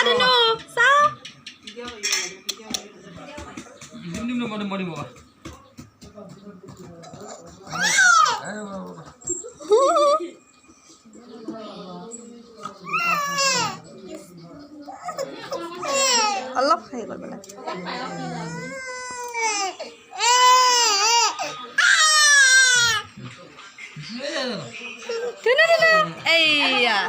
ধুনু চাও অলপ খাই কৰিব লাগে ধুনু ধুনু এইয়া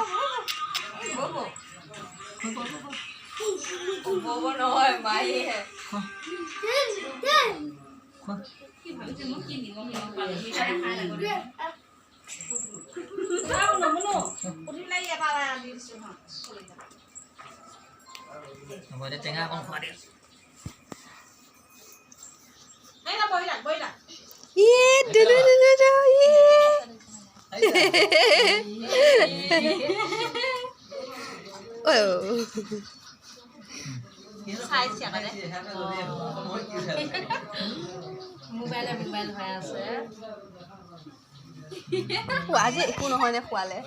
Bobo নহয় মাই হে টেঙা অকণ খোৱা দিওঁ ধুনু ধুনু মোবাইল হৈ আছে আজি একো নহয় নে খোৱালে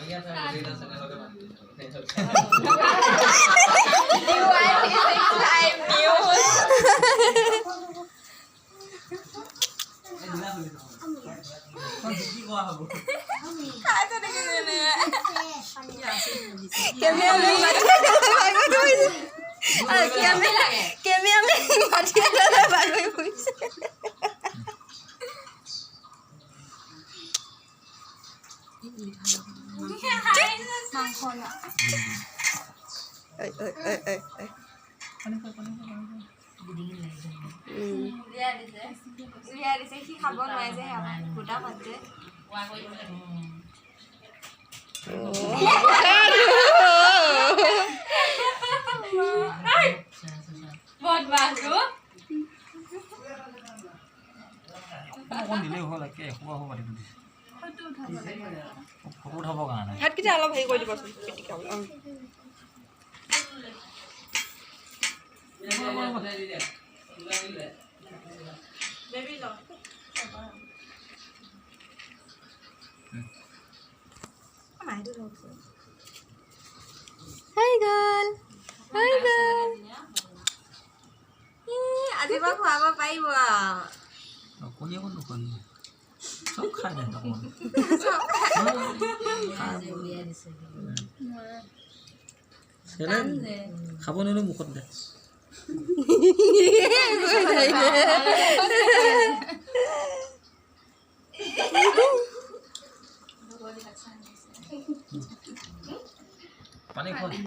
সি খাব নোৱাৰে যে গোটা পাতে ভাতকেইটা অলপ হেৰি কৰি দিবচোন পিটিকা হৈ গ'ল আজি পৰা খুৱাব পাৰিব কণী অকণ নোখোৱালি চব খাই দে খাব নোৱাৰো মুখত দে পানী খোৱা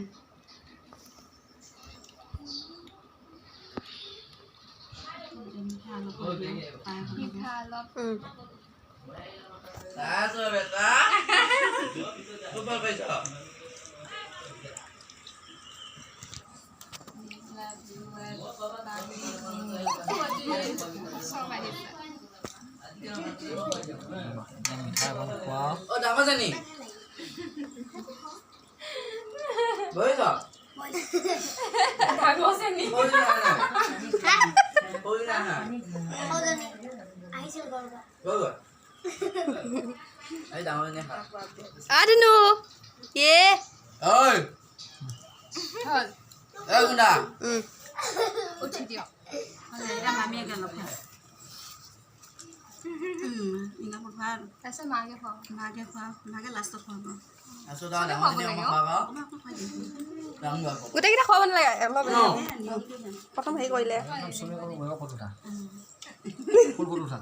ধুনু উঠি দিয়ক মামীয়ে গালক ভাল তাৰপিছত মাকে লাষ্টত খুৱাব গোটেইকেইটা খুৱাব নালাগে অলপ প্ৰথম হেৰি কৰিলে উঠা